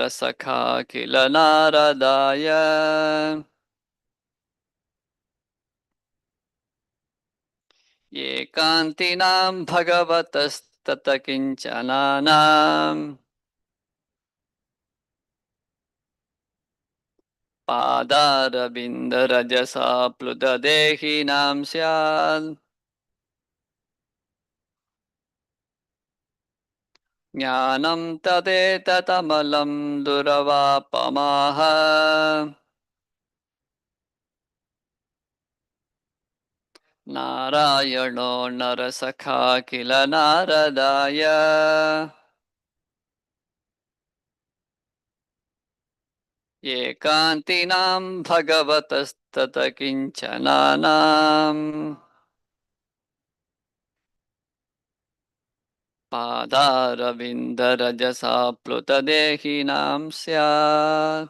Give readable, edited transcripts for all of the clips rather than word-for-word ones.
Narasakha kila naradaya Ekantinam bhagavatas kinchananam Padarabindarajasa pludadehinam syad Jnanam tadetamalam duravapamaha Narayano narasakha kila naradaya Ekantinam bhagavatas kinchananam Padarabindarajasa plutadehinam syat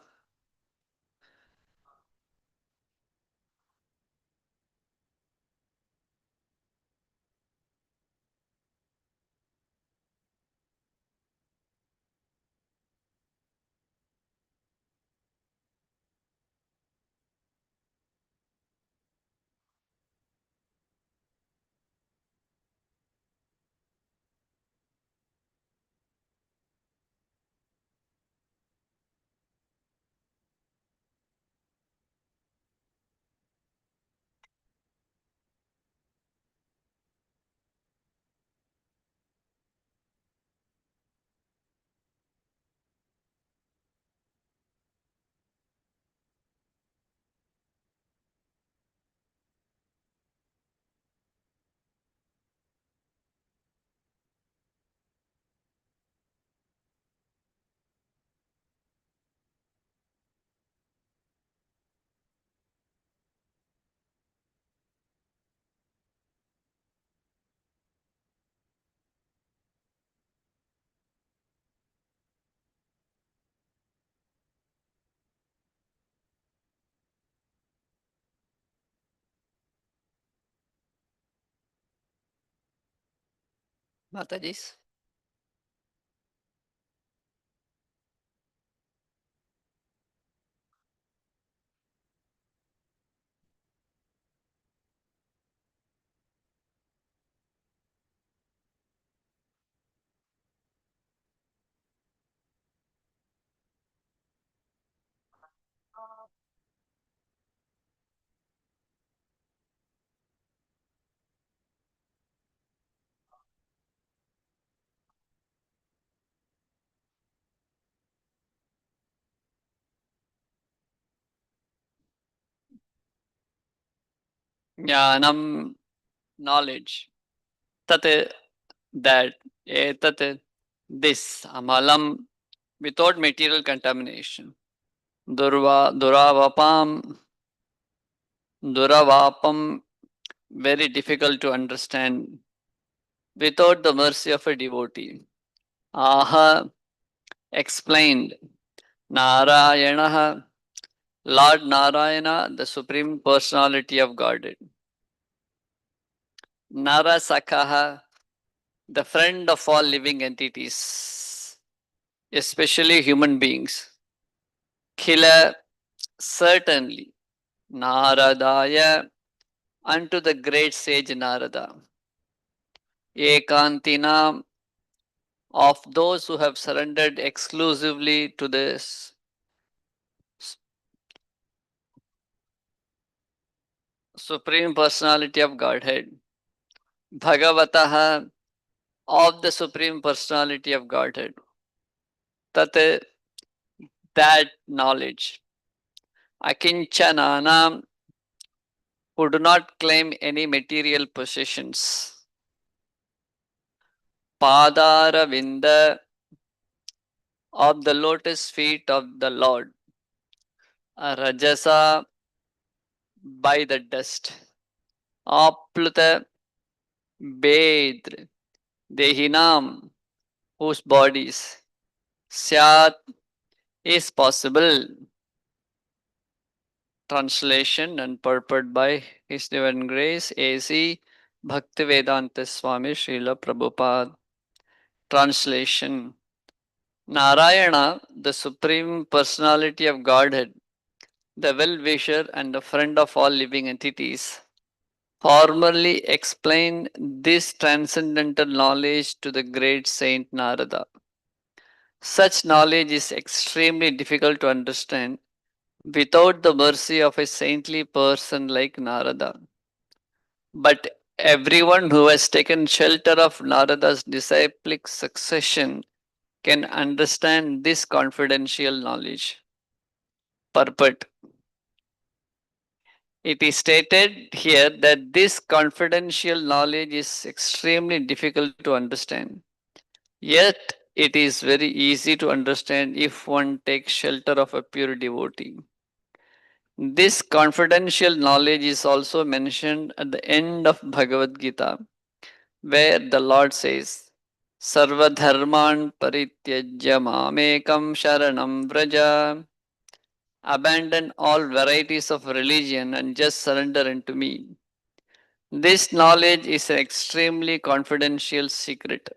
Matajis. Jnanam, knowledge. Tat, that. Etat, this. Amalam, without material contamination. Duravapam, duravapam, very difficult to understand. Without the mercy of a devotee. Aha, explained. Narayana, Lord Narayana, the Supreme Personality of Godhead. Narasakaha, the friend of all living entities, especially human beings. Khila, certainly. Naradaya, unto the great sage Narada. Ekantina, of those who have surrendered exclusively to this Supreme Personality of Godhead. Bhagavataha, of the Supreme Personality of Godhead. Tat, that knowledge. Akinchananam, who do not claim any material possessions. Padaravinda, of the lotus feet of the Lord. Rajasa, by the dust. Apluta, bathed. Dehinam, whose bodies. Syat, is possible. Translation and purport by His Divine Grace A.C. Bhaktivedanta Swami Srila Prabhupada. Translation. Narayana, the Supreme Personality of Godhead, the well-wisher and the friend of all living entities, formally explained this transcendental knowledge to the great saint Narada. Such knowledge is extremely difficult to understand without the mercy of a saintly person like Narada. But everyone who has taken shelter of Narada's disciplic succession can understand this confidential knowledge. Purport. It is stated here that this confidential knowledge is extremely difficult to understand. Yet, it is very easy to understand if one takes shelter of a pure devotee. This confidential knowledge is also mentioned at the end of Bhagavad Gita, where the Lord says, Sarvadharman parityajya mamekam sharanam vraja. Abandon all varieties of religion and just surrender unto me. This knowledge is an extremely confidential secret,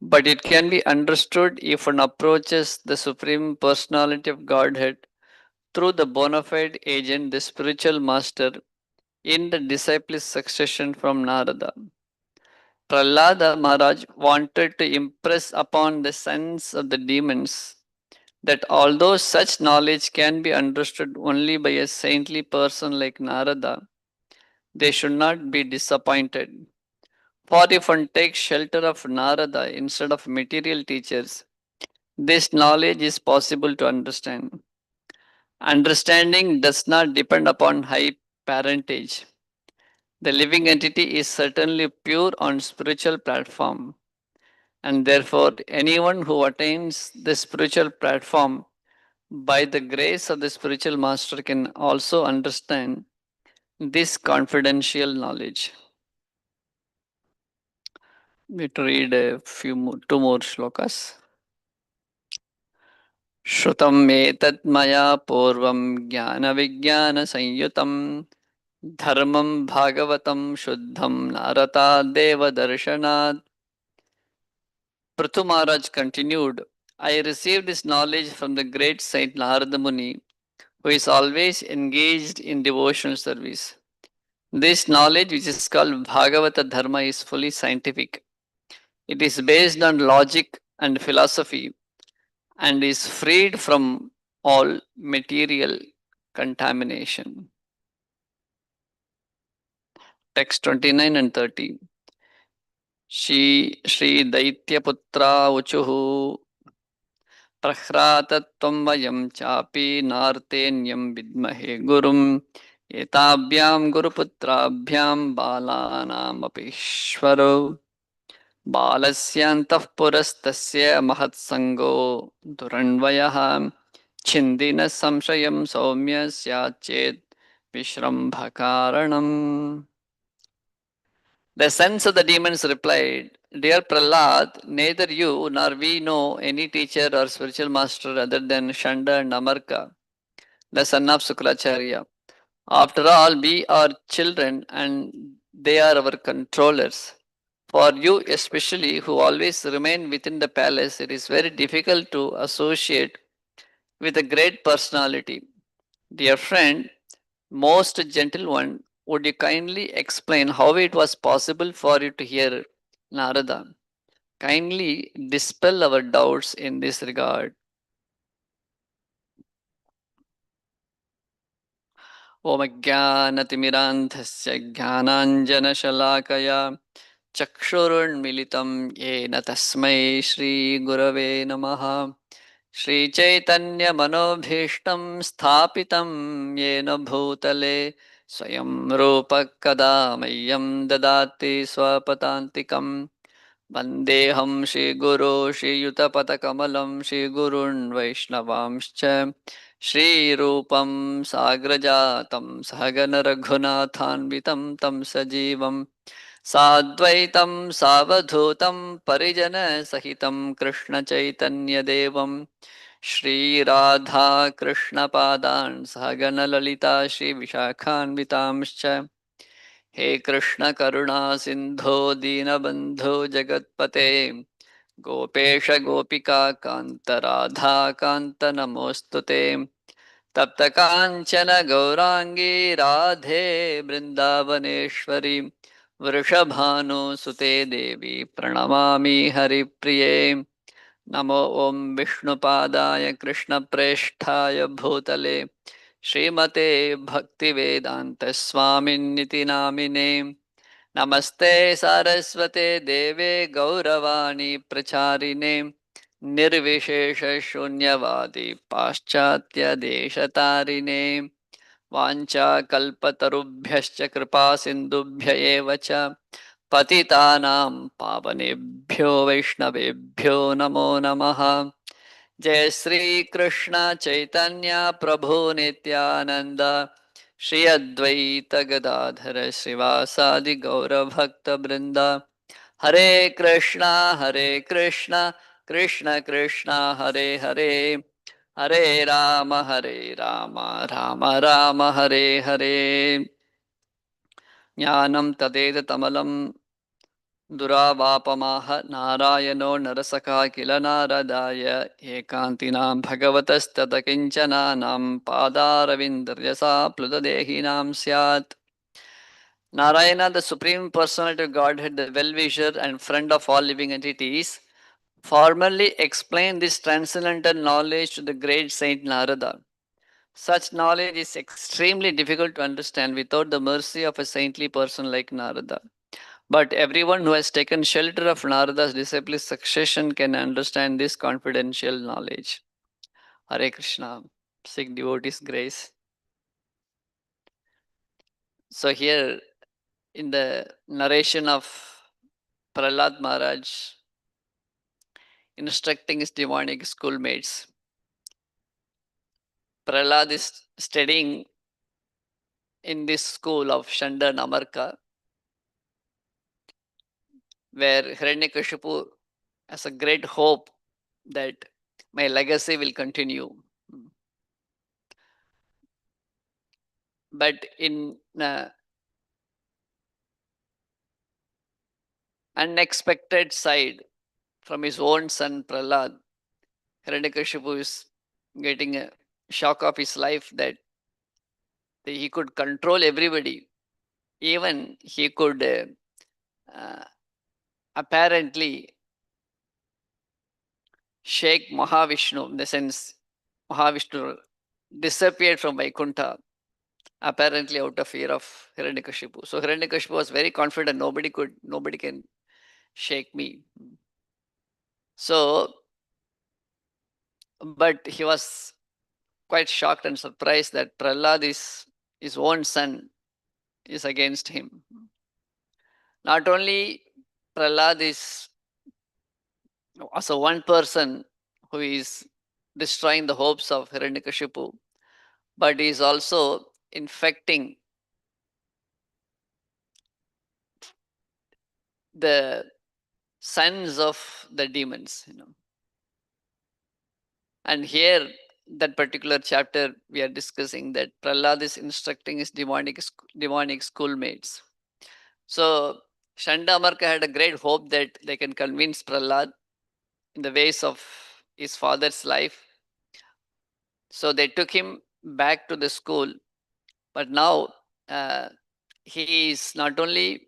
but it can be understood if one approaches the Supreme Personality of Godhead through the bona fide agent, the spiritual master, in the disciple succession from Narada. Prahlada Maharaj wanted to impress upon the sons of the demons that although such knowledge can be understood only by a saintly person like Narada, they should not be disappointed. For if one takes shelter of Narada instead of material teachers, this knowledge is possible to understand. Understanding does not depend upon high parentage. The living entity is certainly pure on spiritual platform, and therefore anyone who attains the spiritual platform by the grace of the spiritual master can also understand this confidential knowledge. We read two more shlokas. श्रुतं एतत् मया पूर्वं ज्ञानविज्ञानसंयुतं धर्मं भागवतं शुद्धं नारदादेवदर्शनात्. Prithu Maharaj continued, I received this knowledge from the great saint Narada Muni, who is always engaged in devotional service. This knowledge, which is called Bhagavata Dharma, is fully scientific. It is based on logic and philosophy and is freed from all material contamination. Text 29 and 30. Shri Daityaputra Uchuhu Prahratatvam Vayam Chapi Nartenyam Vidmahe Gurum Etabhyam Guruputrabhyam Balanam Apishwaro बालस्यान्तः पुरस्तस्य महत्सङ्गो दुरन्वयः छिन्दिनः संशयं सौम्य स्याच्चेत् विश्रम्भकारणम्. The sons of the demons replied, Dear Prahlad, neither you nor we know any teacher or spiritual master other than Shanda and Amarka, the son of Sukracharya. After all, we are children and they are our controllers. For you, especially, who always remain within the palace, it is very difficult to associate with a great personality. Dear friend, most gentle one, would you kindly explain how it was possible for you to hear Narada? Kindly dispel our doubts in this regard. Om Jnanatimirandhasya Jnananjanashalakaya Chakshurunmilitam Yena Tasmai Shri Gurave Namaha Shri Chaitanya Manobhishtam Sthapitam Yena Bhutale Swayam Rupa Kadamayam Dadati Swapatantikam Vandeham Shri Guru Shri Yutapatakamalam Shri Gurun Vaishnavamscha Shri Rupam Sagrajatam Sahagana Raghunathanvitam Tam Sajivam Sadvaitam Savadhutam Parijana Sahitam Krishna Chaitanya Devam Shri Radha Krishna Padan Sahagana Lalita Shri Vishakhan Vitamscha He Krishna Karuna Sindho Deenabandhu Jagatpate Gopesh गोपिका कांत राधा कांत नमोस्तुते तप्त कांचन गौरांगी राधे वृंदावनेश्वरी वृषभानुसुते देवी प्रणमामि हरिप्रिये नमो ओं विष्णुपादाय कृष्णप्रेष्ठाय भूतले श्रीमते भक्तिवेदान्तस्वामिन्निति नामिने नमस्ते सारस्वते देवे गौरवाणी प्रचारिणे निर्विशेषशून्यवादी पाश्चात्यदेशतारिणे वाञ्छाकल्पतरुभ्यश्च कृपासिन्धुभ्य एव च पतितानां पावनेभ्यो वैष्णवेभ्यो नमो नमः जय श्री कृष्ण चैतन्य प्रभु नित्यानंद श्री अद्वैत गदाधर श्रीवासादि गौरभक्त वृंद हरे कृष्णा कृष्ण कृष्ण हरे हरे हरे राम राम राम हरे हरे ज्ञानं तदेतमलं दुरावापमाह नारायणो नरसखा किल नारदाय एकान्तिनां भगवतस्ततकिञ्चनानां पादारविन्दर्यसा प्लुतदेहिनां स्यात् Narayana, the Supreme Personality of Godhead, the well-wisher and friend of all living entities, formally explained this transcendental knowledge to the great saint Narada. Such knowledge is extremely difficult to understand without the mercy of a saintly person like Narada. But everyone who has taken shelter of Narada's disciple succession can understand this confidential knowledge. Hare Krishna. Seek devotees' grace. So, here in the narration of Prahlad Maharaj instructing his demonic schoolmates, Prahlad is studying in this school of Shanda Namarka, where Hiranyakashipu has a great hope that my legacy will continue. But in unexpected side from his own son Prahlad, Hiranyakashipu is getting a shock of his life that he could control everybody. Even he could apparently shake Mahavishnu, in the sense Mahavishnu disappeared from Vaikuntha, apparently out of fear of Hiranyakashipu. So Hiranyakashipu was very confident, nobody can shake me. So, but he was quite shocked and surprised that Prahlad is his own son is against him. Not only Prahlad is also one person who is destroying the hopes of Hiranyakashipu, but he is also infecting the sons of the demons. And here, that particular chapter, we are discussing that Prahlad is instructing his demonic schoolmates. So Shanda Amarka had a great hope that they can convince Prahlad in the ways of his father's life. So they took him back to the school, but now he is not only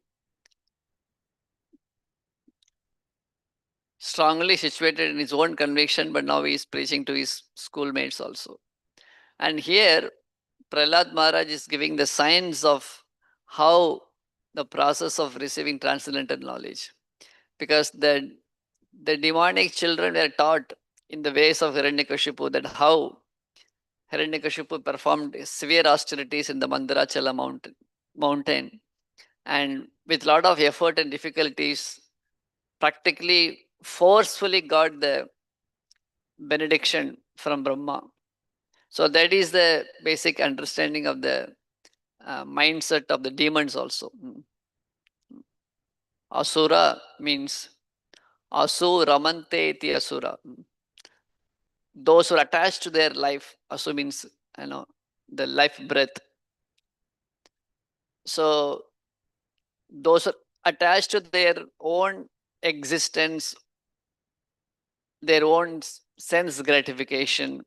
strongly situated in his own conviction, but now he is preaching to his schoolmates also. And here, Prahlad Maharaj is giving the signs of how the process of receiving transcendental knowledge. Because the demonic children were taught in the ways of Hiranyakashipu that how Hiranyakashipu performed severe austerities in the Mandarachala mountain, and with lot of effort and difficulties, practically forcefully got the benediction from Brahma. So that is the basic understanding of the mindset of the demons also. Asura means asu ramante iti asura. Those who are attached to their life, asu means the life breath. So those are attached to their own existence their own sense gratification,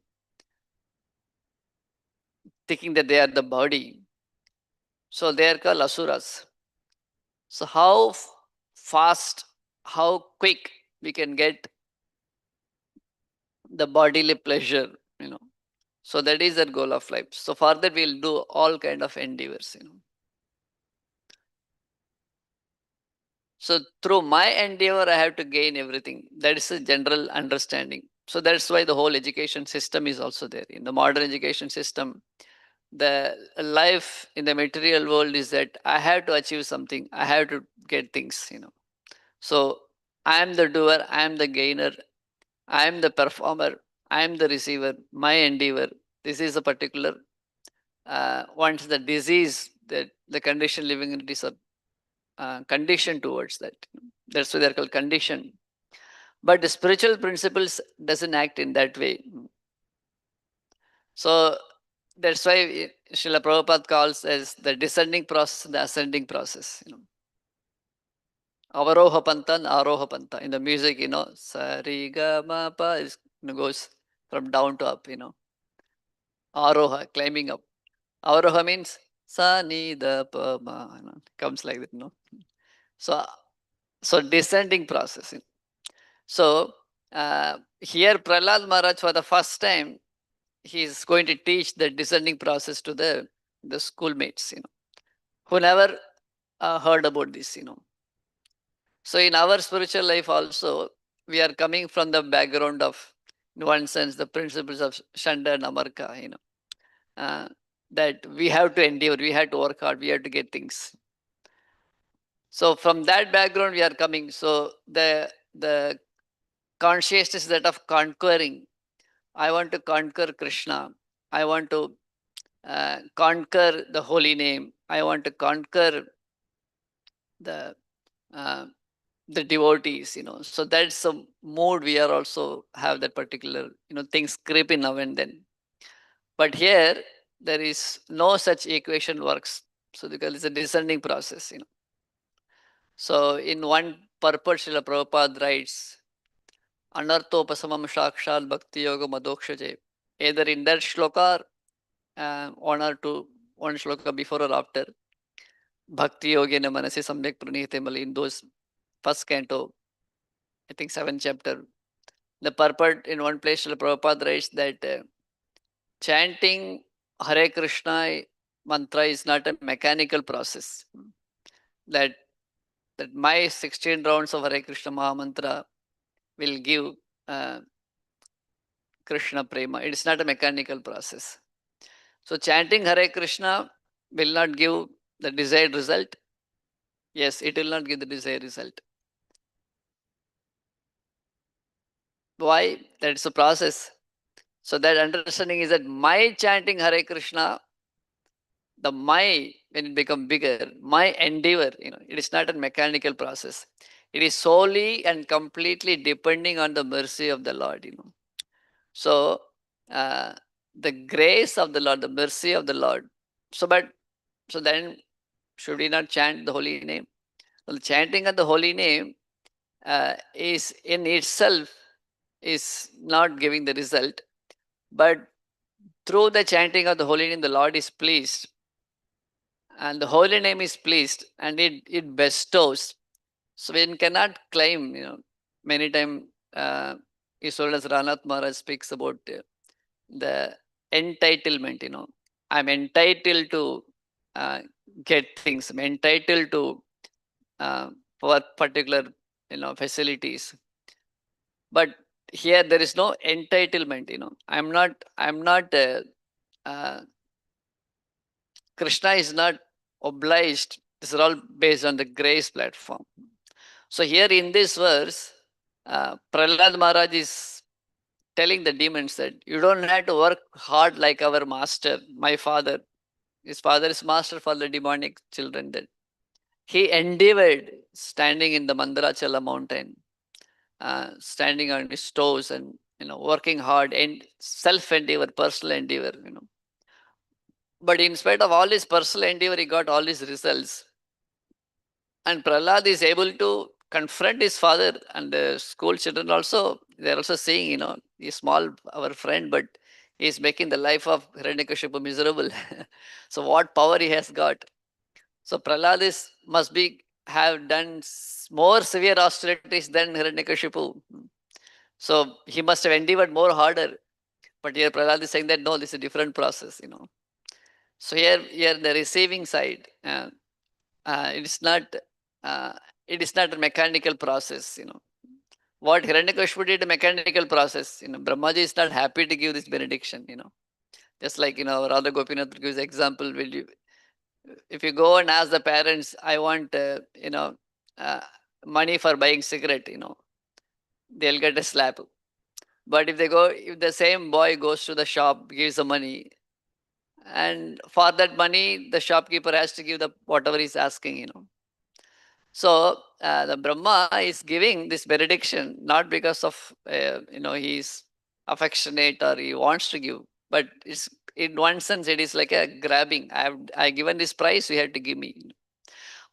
thinking that they are the body. So they are called asuras. So how fast, how quick we can get the bodily pleasure, you know. So that is the goal of life. So for that we'll do all kind of endeavors, you know. So through my endeavor, I have to gain everything. That is a general understanding. So that's why the whole education system is also there. In the modern education system, the life in the material world is that I have to achieve something. I have to get things, you know. So I am the doer, I am the gainer, I am the performer, I am the receiver, my endeavor. This is a particular, once the disease, that the condition living in it is a condition towards that. That's why they're called condition. But the spiritual principles doesn't act in that way. So that's why Srila Prabhupada calls as the descending process, the ascending process. You know, Avaroha Panta and Aroha Panta. In the music, you know, Sari Ga Ma Pa is, you know, goes from down to up, you know. Aroha, climbing up. Avaroha means Sa Ni Da Pa Ma, you know, comes like that, you know. So, so descending process. You know. So here Prahlad Maharaj for the first time, he is going to teach the descending process to the schoolmates, you know, who never heard about this, you know. So in our spiritual life also, we are coming from the background of, in one sense, the principles of Shanda and Amarka, you know, uh, that we have to endure, we have to work hard, we have to get things. So from that background we are coming. So the consciousness that of conquering. I want to conquer Krishna. I want to conquer the holy name. I want to conquer the uh, the devotees. You know, so that's a mood we are also have that particular, you know, things creep in now and then. But here there is no such equation works. So because it's a descending process. You know, so in one purport, Srila Prabhupada writes, Anarthopasamam Shakshal Bhakti Yoga Madokshaje. Either in that shloka, one or two, one shloka before or after, Bhakti Yogena Manasi Samyak Pranihite Mali, in those first canto, I think seventh chapter. The purport in one place, Srila Prabhupada writes that chanting Hare Krishna mantra is not a mechanical process. That that my 16 rounds of Hare Krishna Maha Mantra will give uh, Krishna Prema. It is not a mechanical process. So chanting Hare Krishna will not give the desired result. Yes, it will not give the desired result. Why? That's a process. So that understanding is that my chanting Hare Krishna, the my, when it become bigger, my endeavor, you know, it is not a mechanical process. It is solely and completely depending on the mercy of the Lord, you know. So uh, the grace of the Lord, the mercy of the Lord. So then should we not chant the holy name? Well, chanting of the holy name is in itself is not giving the result, but through the chanting of the holy name, the Lord is pleased, and the holy name is pleased, and it bestows. So one cannot claim, you know, many times is told as Ranath Maharaj speaks about the entitlement, you know. I'm entitled to uh, get things, I'm entitled to for particular, you know, facilities. But here there is no entitlement, you know. I'm not uh, Krishna is not obliged. This is all based on the grace platform. So here in this verse, Prahlad Maharaj is telling the demons that you don't have to work hard like our master, my father. His father is master for the demonic children. That he endeavored standing in the Mandarachala mountain, standing on his toes and, you know, working hard and self endeavor, personal endeavor, you know. But in spite of all his personal endeavor, he got all his results. And Prahlad is able to confront his father, and the school children also, they're also saying, he's small, our friend, but he's making the life of Hiranyakashipu miserable. So what power he has got. So Prahlad must be have done more severe austerities than Hiranyakashipu. So he must have endeavored more harder. But here Prahlad is saying that no, this is a different process. So here the receiving side, it is not uh, it is not a mechanical process. What Hiranyakashipu did, a mechanical process. Brahmaji is not happy to give this benediction. Just like Radha Gopinath gives example. Will you, if you go and ask the parents, I want uh, money for buying cigarette, they'll get a slap. But if the same boy goes to the shop, gives the money, and for that money, the shopkeeper has to give the whatever he's asking. So the Brahma is giving this benediction not because of he's affectionate or he wants to give, but it's in one sense it is like a grabbing. I given this price, you have to give me.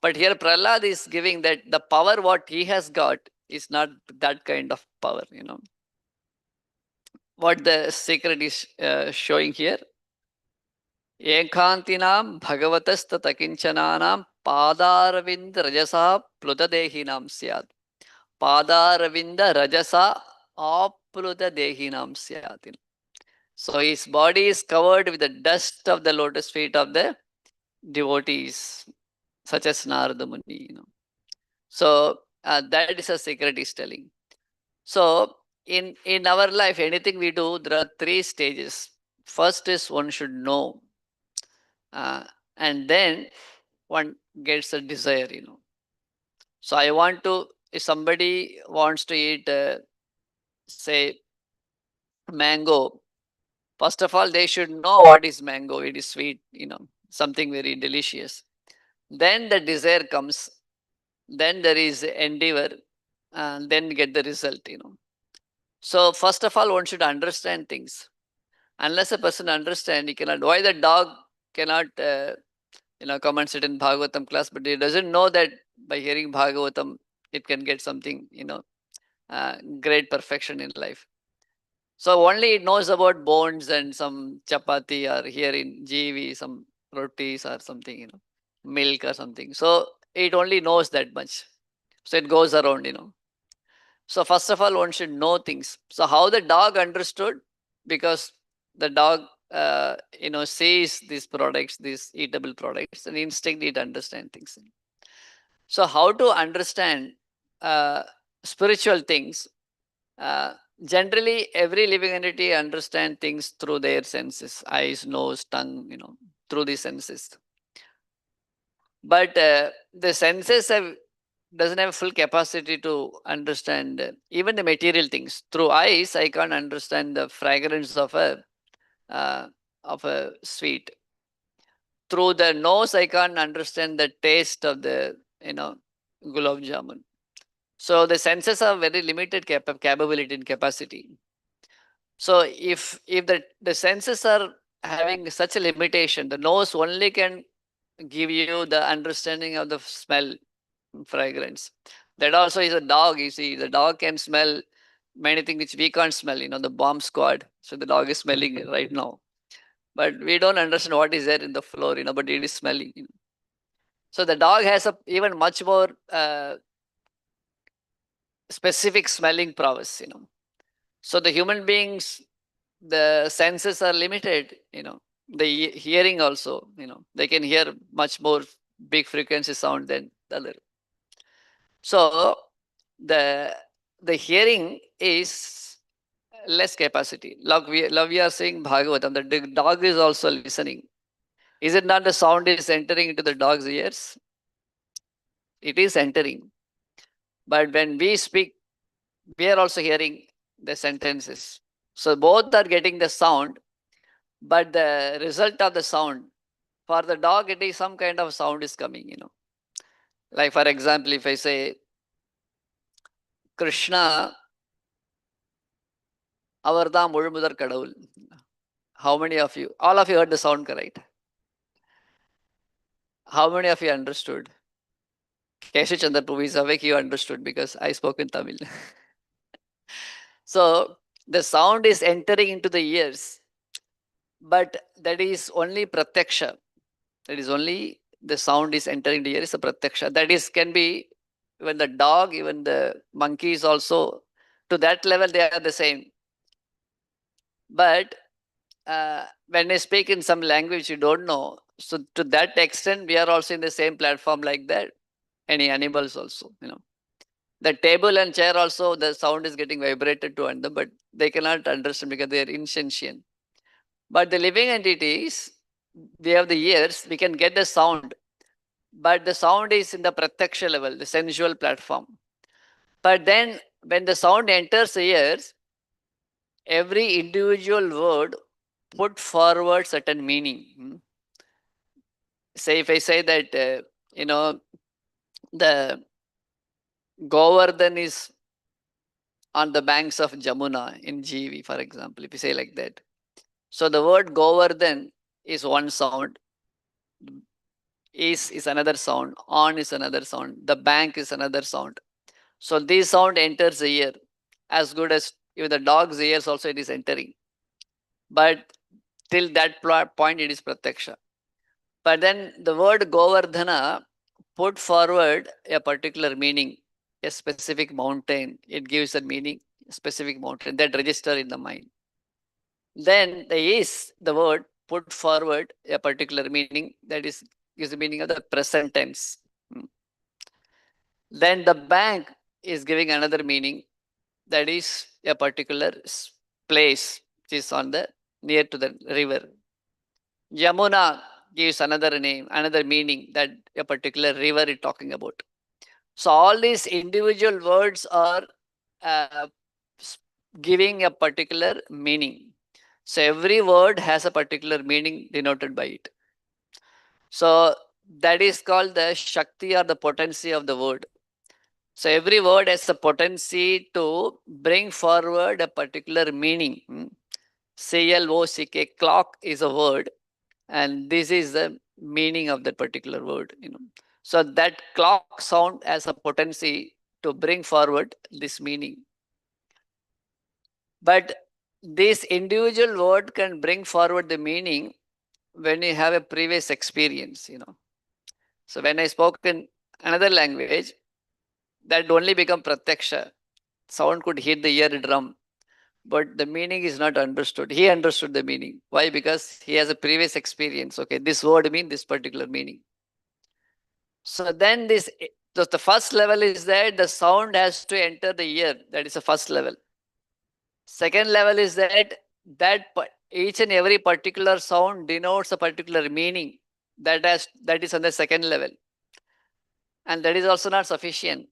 But here Prahlad is giving that the power what he has got is not that kind of power. What the secret is showing here. Ekantinam bhagavatastatakinchanaam padaravind rajasa plutadehinam syad. Padaravinda rajasa apludadehinam syad. So his body is covered with the dust of the lotus feet of the devotees, such as Narada Muni. So that is a secret he's telling. So in our life, anything we do, there are three stages. First is one should know, uh, and then one gets a desire. So I want to, if somebody wants to eat, say, mango, first of all, they should know what is mango. It is sweet, something very delicious. Then the desire comes. Then there is endeavor, and then get the result. So first of all, one should understand things. Unless a person understand, he cannot. Why the dog cannot, come and sit in Bhagavatam class, but he doesn't know that by hearing Bhagavatam, it can get something, great perfection in life. So only it knows about bones and some chapati, or here in GEV, some rotis or something, milk or something. So it only knows that much. So it goes around. So first of all, one should know things. So how the dog understood, because the dog, sees these products, these eatable products, and instinct it understand things. So how to understand uh, spiritual things? Uh, Generally, every living entity understand things through their senses, eyes, nose, tongue, through the senses. But the senses doesn't have full capacity to understand even the material things. Through eyes, I can't understand the fragrance uh, of a sweet. Through the nose, I can't understand the taste of the gulab jamun. So the senses are very limited capability and capacity. So if the senses are having such a limitation, the nose only can give you the understanding of the smell, fragrance. That also is a dog. You see, the dog can smell many things which we can't smell. The bomb squad. So the dog is smelling it right now, but we don't understand what is there in the floor. But it is smelling. So the dog has a even much more specific smelling prowess. So the human beings, the senses are limited. The hearing also, they can hear much more big frequency sound than the other. So the the hearing is less capacity. Love we are saying Bhagavatam, the dog is also listening. Is it not the sound is entering into the dog's ears? It is entering. But when we speak, we are also hearing the sentences. So both are getting the sound, but the result of the sound, for the dog, it is some kind of sound is coming. Like for example, if I say Krishna, Avarda Muzhumudar Kadavul. How many of you? All of you heard the sound correct? How many of you understood? Keshu Chandra Prabhu is awake, you understood because I spoke in Tamil. So the sound is entering into the ears, but that is only pratyaksha. That is only the sound is entering the ear is a pratyaksha. That is can be even the dog, even the monkeys also. To that level, they are the same. But when I speak in some language you don't know, so to that extent, we are also in the same platform like that. Any animals also, the table and chair also, the sound is getting vibrated to them, but they cannot understand because they are insentient. But the living entities, we have the ears, we can get the sound, but the sound is in the pratyaksha level, the sensual platform. But then when the sound enters the ears, every individual word put forward certain meaning. Say if I say that, the Govardhan is on the banks of Jamuna in GEV, for example, if you say like that. So the word Govardhan is one sound, is another sound, on is another sound, the bank is another sound. So this sound enters the ear as good as even the dog's ears also it is entering. But till that point it is pratyaksha. But then the word Govardhana put forward a particular meaning, a specific mountain. It gives a meaning, a specific mountain that register in the mind. Then the is, the word put forward a particular meaning that is gives the meaning of the present tense. Then the bank is giving another meaning that is a particular place which is on the near to the river. Yamuna gives another name, another meaning that a particular river is talking about. So all these individual words are uh, giving a particular meaning. So every word has a particular meaning denoted by it. So that is called the Shakti or the potency of the word. So every word has a potency to bring forward a particular meaning. CLOCK, clock is a word, and this is the meaning of that particular word. So that clock sound has a potency to bring forward this meaning. But this individual word can bring forward the meaning when you have a previous experience. So when I spoke in another language, that only become pratyaksha. Sound could hit the ear drum, but the meaning is not understood. He understood the meaning. Why? Because he has a previous experience. Okay, this word means this particular meaning. So then the first level is that the sound has to enter the ear. That is the first level. Second level is that each and every particular sound denotes a particular meaning. That is on the second level, and that is also not sufficient.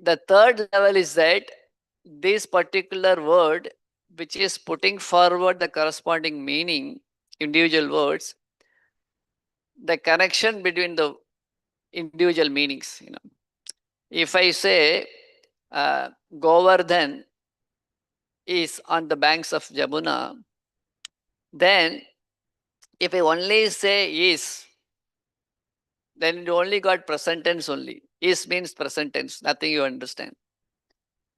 The third level is that this particular word, which is putting forward the corresponding meaning, individual words, the connection between the individual meanings. If I say Govardhan is on the banks of Jamuna, then if I only say is, then it only got present tense only. Is means present tense, nothing you understand.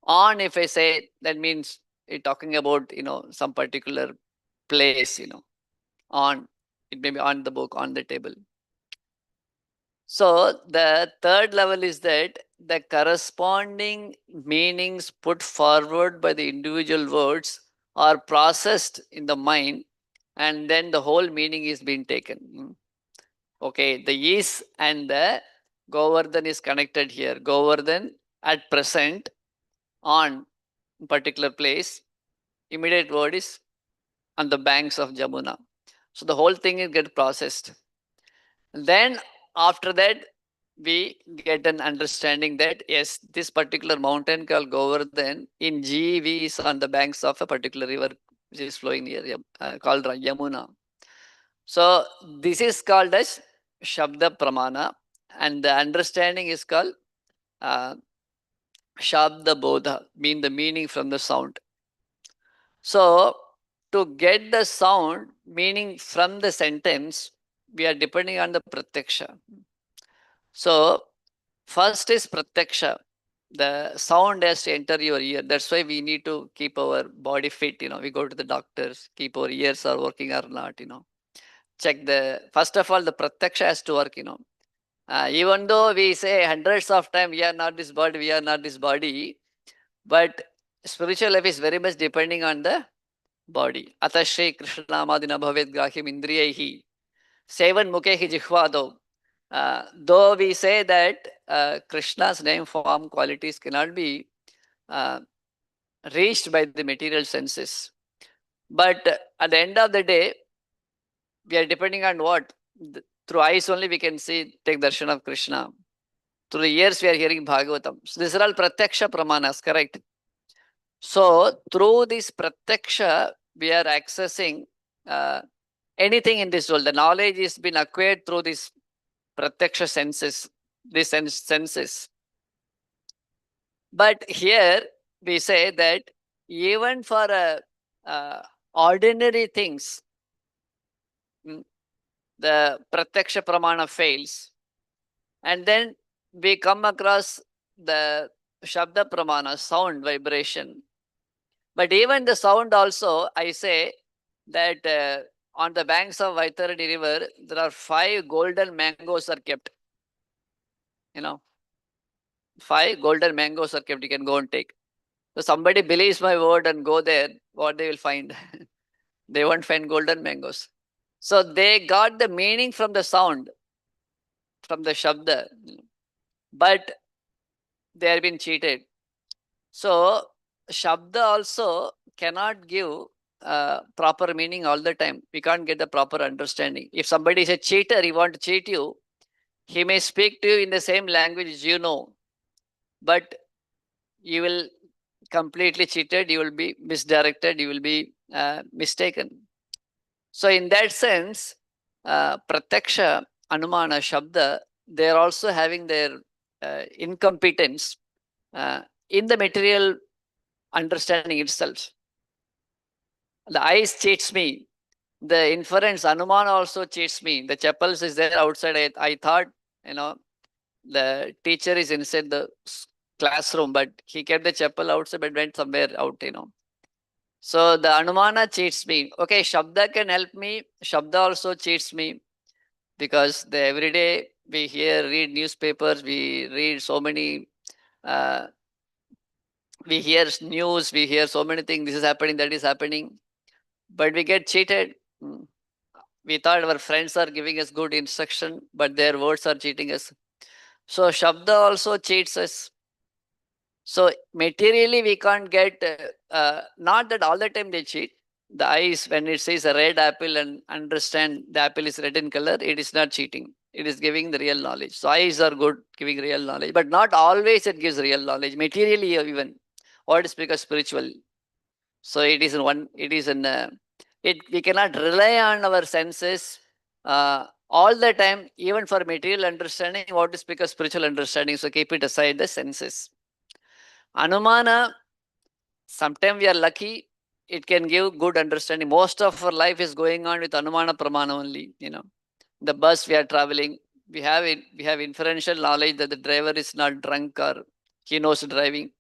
On, if I say, that means it talking about, some particular place, on. It may be on the book, on the table. So the third level is that the corresponding meanings put forward by the individual words are processed in the mind, and then the whole meaning is being taken. Okay, the is and the Govardhan is connected here. Govardhan at present, on particular place, immediate word is on the banks of Jamuna. So the whole thing is get processed. Then after that, we get an understanding that yes, this particular mountain called Govardhan in GEV is on the banks of a particular river which is flowing near called Yamuna. So this is called as Shabda Pramana, and the understanding is called uh, Shabda Bodha, mean the meaning from the sound. So to get the sound meaning from the sentence, we are depending on the pratyaksha. So first is pratyaksha. The sound has to enter your ear. That's why we need to keep our body fit. We go to the doctors, keep our ears are working or not. Check first of all, the pratyaksha has to work. Even though we say hundreds of times, we are not this body, we are not this body, but spiritual life is very much depending on the body. Atashre Krishna Madina Bhavet Grahim Indriyahi. Seven Mukehi Jihvado. Though we say that Krishna's name, form, qualities cannot be uh, reached by the material senses. But at the end of the day, we are depending on what? Through eyes only we can see, take darshan of Krishna. Through the ears we are hearing Bhagavatam. So these are all pratyaksha pramanas, correct? So through this pratyaksha, we are accessing anything in this world. The knowledge is been acquired through these pratyaksha senses, these senses. But here we say that even for ordinary things, the pratyaksha pramana fails. And then we come across the shabda pramana, sound, vibration. But even the sound also, I say that on the banks of Vaitarani river, there are 5 golden mangoes are kept. 5 golden mangoes are kept. You can go and take. So somebody believes my word and go there, what they will find? They won't find golden mangoes. So they got the meaning from the sound, from the shabda, but they have been cheated. So shabda also cannot give proper meaning all the time. We can't get the proper understanding. If somebody is a cheater, he want to cheat you, he may speak to you in the same language as but you will completely cheated, you will be misdirected, you will be mistaken. So in that sense, pratyaksha, anumana, shabda, they are also having their incompetence in the material understanding itself. The eyes cheats me. The inference, Anuman also cheats me. The chapels is there outside. I thought, the teacher is inside the classroom, but he kept the chapel outside but went somewhere out. So the Anumana cheats me. Okay, Shabda can help me. Shabda also cheats me because every day we read newspapers, we read so many, we hear news, we hear so many things. This is happening, that is happening, but we get cheated. We thought our friends are giving us good instruction, but their words are cheating us. So Shabda also cheats us. So materially we can't get, not that all the time they cheat. The eyes, when it says a red apple and understand the apple is red in color, it is not cheating. It is giving the real knowledge. So eyes are good, giving real knowledge, but not always it gives real knowledge. Materially even, what is because spiritual. So it is in one, it is in, we cannot rely on our senses all the time, even for material understanding, what is because spiritual understanding. So keep it aside, the senses. Anumana, sometimes we are lucky, it can give good understanding. Most of our life is going on with Anumana Pramana only. The bus we are traveling, we have inferential knowledge that the driver is not drunk or he knows driving.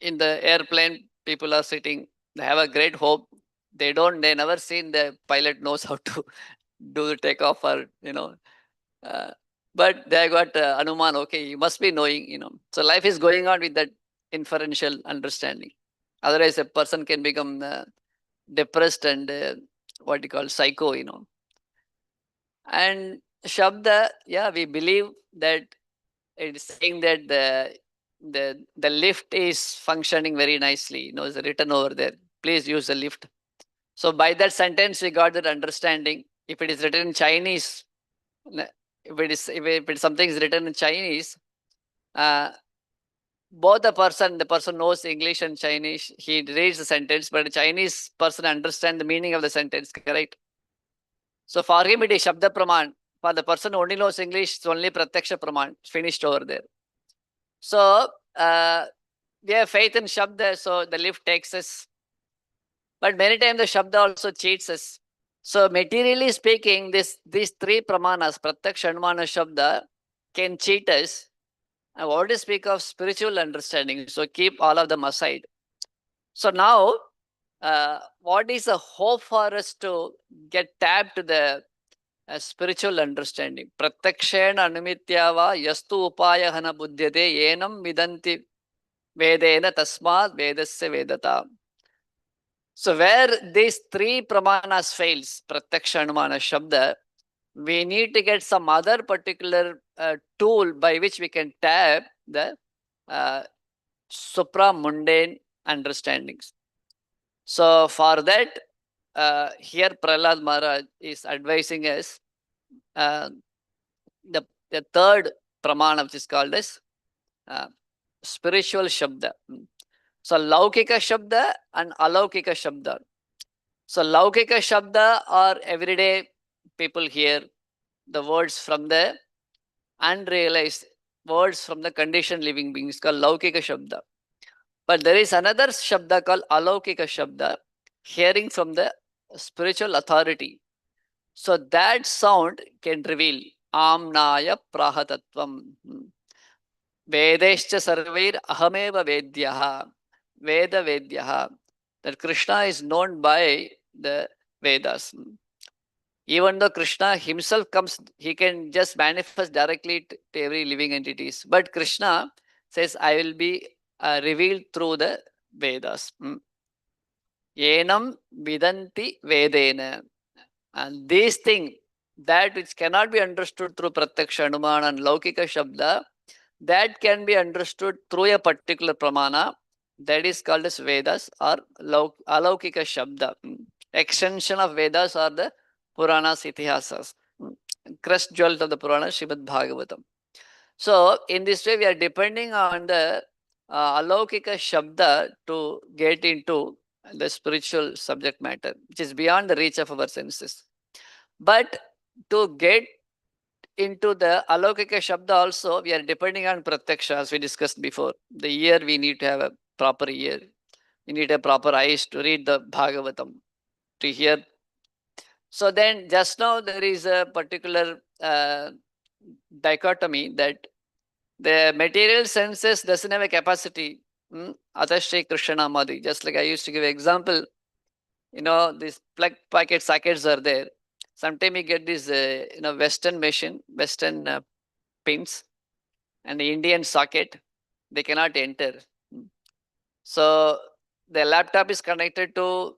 In the airplane, people are sitting, they have a great hope. They never seen the pilot knows how to do the takeoff or, but they got Anuman, okay, you must be knowing, So life is going on with that inferential understanding. Otherwise, a person can become depressed and what you call psycho, And Shabda, yeah, we believe that it's saying that the lift is functioning very nicely. It's written over there. Please use the lift. So by that sentence, we got that understanding. If it is written in Chinese, if something is written in Chinese, both the person knows English and Chinese, he reads the sentence, but the Chinese person understands the meaning of the sentence, correct? So for him, it is Shabda Praman. For the person who only knows English, it's only Pratyaksha Praman. Finished over there. So we have faith in Shabda, so the lift takes us. But many times the Shabda also cheats us. So materially speaking, these three pramanas, Pratyaksha, Anumana, Shabda, can cheat us. I already speak of spiritual understanding, so keep all of them aside. So now, what is the hope for us to get tapped to the spiritual understanding? Pratyakshena anumityava yastu upayahana buddhyate yenam vidanti vedena tasmat vedasya vedata. So where these three pramanas fails, Pratyaksha, Anumana, Shabda, we need to get some other particular tool by which we can tap the uh, supra-mundane understandings. So for that, here Prahlad Maharaj is advising us uh, the third pramana, which is called as uh, spiritual Shabda. So Laukika Shabda and Alaukika Shabda. So Laukika Shabda are everyday people hear the words from the unrealized words from the conditioned living beings called Laukika Shabda. But there is another Shabda called Alaukika Shabda, hearing from the spiritual authority. So that sound can reveal Amnaya Prahatattvam. Vedescha Sarvair Ahameva Vedyaha. Veda Vedyaha. That Krishna is known by the Vedas. Even though Krishna himself comes, he can just manifest directly to every living entities. But Krishna says, I will be revealed through the Vedas. Yenam vidanti vedena. And these things, that which cannot be understood through Pratyaksha, Anumana and Laukika Shabda, that can be understood through a particular pramana, that is called as Vedas or Alaukika Shabda. Extension of Vedas are the Puranas, Itihasas. Crest jewels of the Puranas, Srimad Bhagavatam. So, in this way, we are depending on the Alaukika Shabda to get into the spiritual subject matter, which is beyond the reach of our senses. But to get into the Alaukika Shabda also, we are depending on Pratyaksha, as we discussed before. The ear, we need to have a proper ear. We need a proper eyes to read the Bhagavatam, to hear. So then, just now, there is a particular dichotomy that the material senses doesn't have a capacity. Atashri Krishna Madi. Just like I used to give example, these plug packet sockets are there. Sometimes you get this, Western machine, Western pins, and the Indian socket, they cannot enter. So the laptop is connected to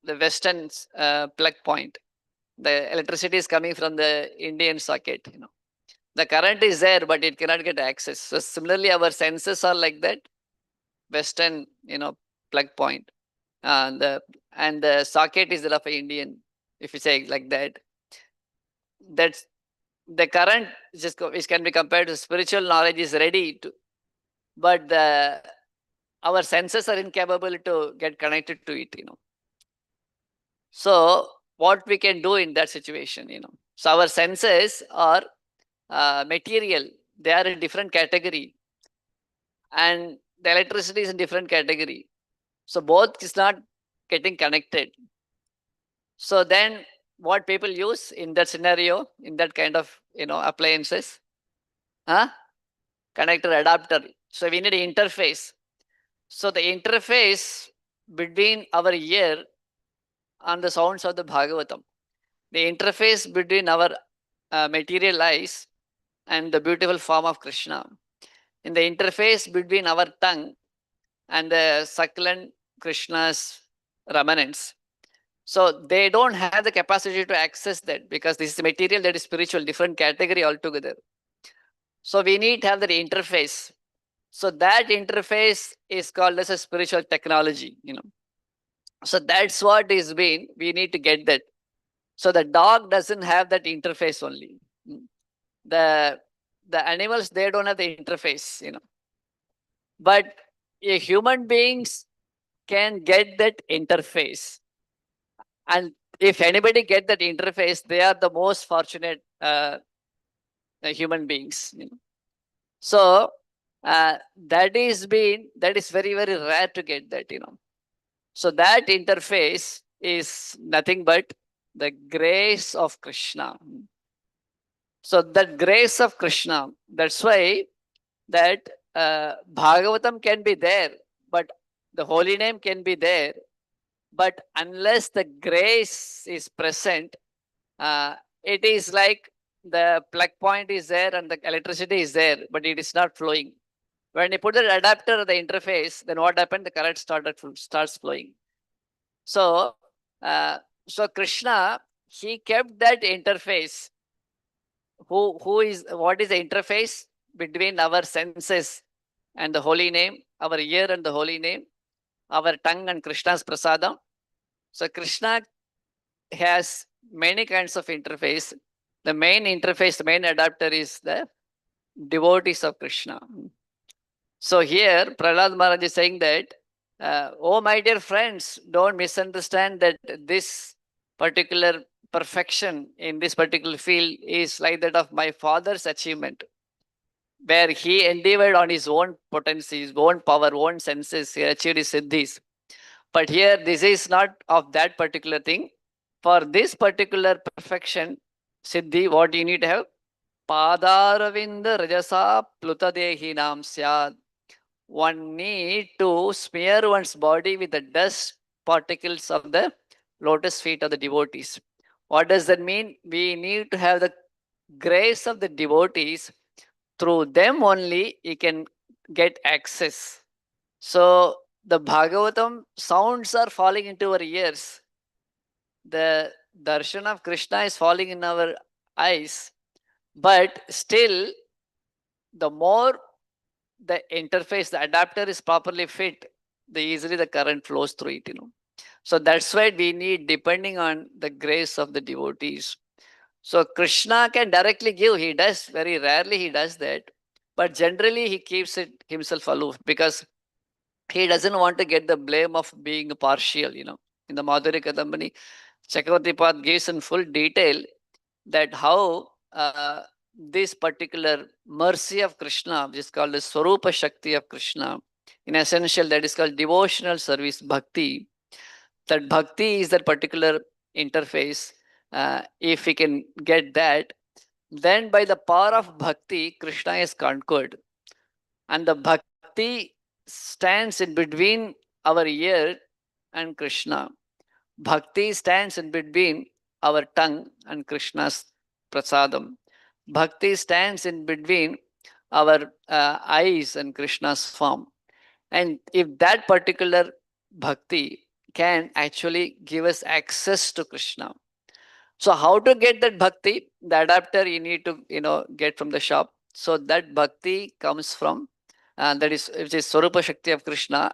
the Western plug point. The electricity is coming from the Indian socket. The current is there, but it cannot get access. So similarly, our senses are like that Western, plug point, and the socket is of Indian. If you say like that, that's the current which can be compared to spiritual knowledge is ready to, but our senses are incapable to get connected to it. So what we can do in that situation, so our senses are material, they are in different category, and the electricity is in different category, so both is not getting connected. So then what people use in that scenario, in that kind of appliances, connector, adapter. So we need an interface. So the interface between our ear and the sounds of the Bhagavatam, the interface between our material eyes and the beautiful form of Krishna, in the interface between our tongue and the succulent Krishna's remnants. So they don't have the capacity to access that because this is material that is spiritual, different category altogether. So we need to have that interface. So that interface is called as a spiritual technology, So that's what is being, we need to get that. So the dog doesn't have that interface only. The animals, they don't have the interface, But human beings can get that interface. And if anybody get that interface, they are the most fortunate human beings. So that is very, very rare to get that. So that interface is nothing but the grace of Krishna. So that grace of Krishna, that's why that Bhagavatam can be there, but the holy name can be there, but unless the grace is present, it is like the plug point is there and the electricity is there, but it is not flowing. When you put the adapter the interface, then what happened? The current starts flowing. So, so Krishna, he kept that interface. Who is what is the interface between our senses and the holy name, our ear and the holy name, our tongue and Krishna's prasadam. So Krishna has many kinds of interface. The main interface, the main adapter is the devotees of Krishna. So here, Prahlad Maharaj is saying that, oh my dear friends, don't misunderstand that this particular perfection in this particular field is like that of my father's achievement, where he endeavored on his own potency, his own power, own senses, he achieved his siddhis. But here, this is not of that particular thing. For this particular perfection, siddhi, what you need to have? Padaravinda Rajasa Plutadehinam Syad. One need to smear one's body with the dust particles of the lotus feet of the devotees. What does that mean? We need to have the grace of the devotees. Through them only you can get access. So the Bhagavatam sounds are falling into our ears. The darshan of Krishna is falling in our eyes. But still, the more the interface, the adapter is properly fit, the easily the current flows through it. So that's why we need, depending on the grace of the devotees. So Krishna can directly give, he does, very rarely he does that. But generally he keeps it himself aloof because he doesn't want to get the blame of being partial. In the Madhuri Kadambani, Chakravarti Path gives in full detail that how this particular mercy of Krishna, which is called the Swarupa Shakti of Krishna, in essential, that is called devotional service, bhakti. That bhakti is that particular interface. If we can get that, then by the power of bhakti, Krishna is conquered. And the bhakti stands in between our ear and Krishna. Bhakti stands in between our tongue and Krishna's prasadam. Bhakti stands in between our eyes and Krishna's form. And if that particular bhakti can actually give us access to Krishna. So how to get that bhakti? The adapter you need to get from the shop. So that bhakti comes from that is which is Swarupa Shakti of Krishna,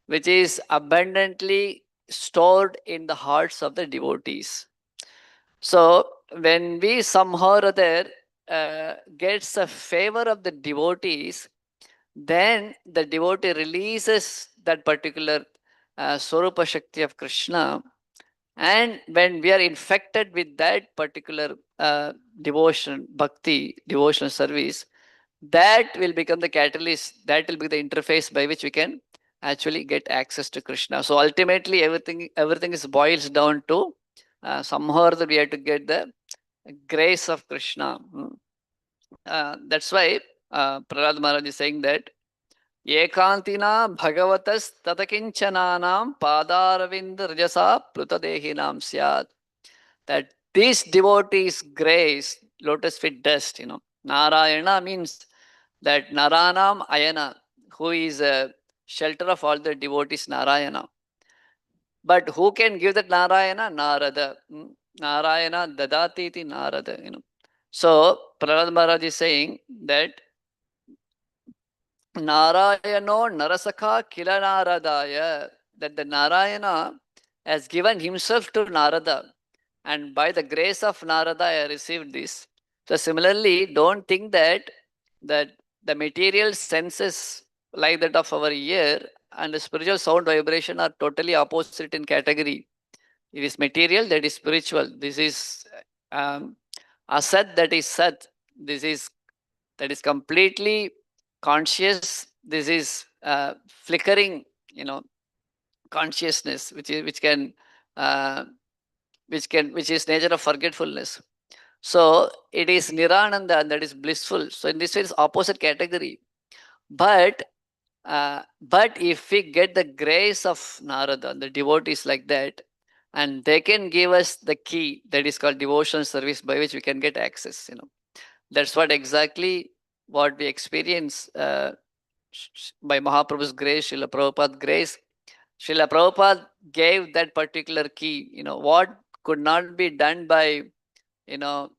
which is abundantly stored in the hearts of the devotees. So when we somehow or other gets a favor of the devotees, then the devotee releases that particular Swarupa Shakti of Krishna. And when we are infected with that particular devotion, bhakti, devotional service, that will become the catalyst, that will be the interface by which we can actually get access to Krishna. So ultimately, everything is boils down to somehow or other we have to get the grace of Krishna. That's why Prahlad Maharaj is saying that Ekantina Bhagavatas Tatakinchananam Padaravinda Rajasa Plutadehinam Syat. That this devotee's grace, lotus feet dust. Narayana means that Naranam Ayana, who is a shelter of all the devotees, Narayana. But who can give that Narayana? Narada. Narayana Dadati iti Narada. So Prahlad Maharaj is saying that Narayano Narasakha Kila Naradaya, that the Narayana has given himself to Narada, and by the grace of Narada I received this. So similarly, don't think that the material senses like that of our ear and the spiritual sound vibration are totally opposite in category. It is material, that is spiritual. This is asat, that is sat. This is that is completely conscious. This is flickering, consciousness, which can uh, which is nature of forgetfulness. So it is Nirananda, that is blissful. So in this way, it's opposite category. But if we get the grace of Narada, the devotees like that, and they can give us the key that is called devotional service by which we can get access. That's what exactly what we experience by Mahaprabhu's grace, Srila Prabhupada grace. Srila Prabhupada gave that particular key. What could not be done by you know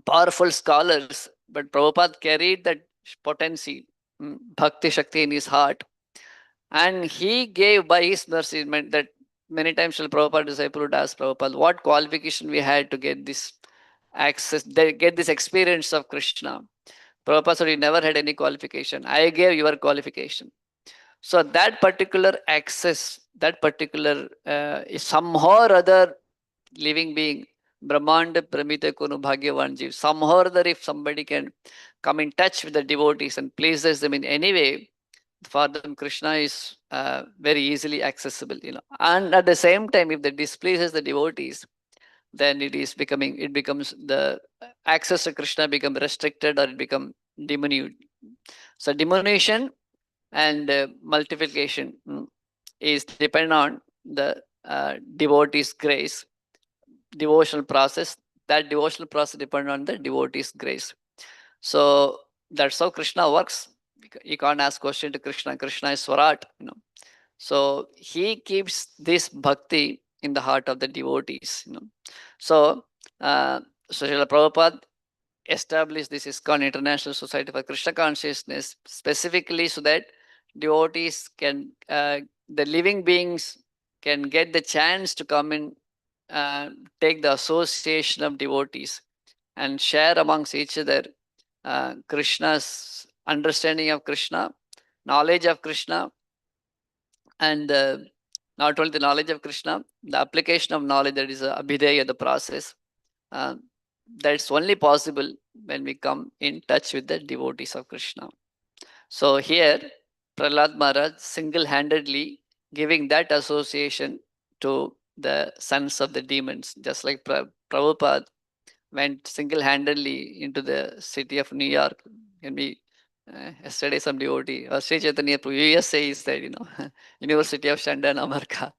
powerful scholars, but Prabhupada carried that potency, bhakti shakti in his heart, and he gave by his mercy. It meant that many times Srila Prabhupada disciple would ask Prabhupada, what qualification we had to get this access, get this experience of Krishna. Prabhupada said, you never had any qualification. I gave your qualification. So that particular access, that particular is somehow or other living being, Brahmanda Pramita Kunu Bhagyavan Jeev. Somehow or other, if somebody can come in touch with the devotees and pleases them in any way, for them Krishna is very easily accessible. And at the same time, if they displeases the devotees, then it becomes the access to Krishna become restricted, or it become diminuted. So diminution and multiplication is depend on the devotee's grace, devotional process. That devotional process depend on the devotee's grace. So that's how Krishna works. You can't ask question to Krishna. Krishna is Swarat. So he keeps this bhakti in the heart of the devotees. So, uh, so Srila Prabhupada established this ISKCON International Society for Krishna Consciousness specifically so that devotees can, the living beings can get the chance to come in, take the association of devotees and share amongst each other Krishna's understanding of Krishna, knowledge of Krishna, and not only the knowledge of Krishna, the application of knowledge, that is abhideya, the process. Uh, that's only possible when we come in touch with the devotees of Krishna. So here, Prahlad Maharaj single-handedly giving that association to the sons of the demons, just like Prabhupada went single-handedly into the city of New York. Can be yesterday some devotee or Sri Chaitanya Prabhu USA is that University of Shanda Amarka.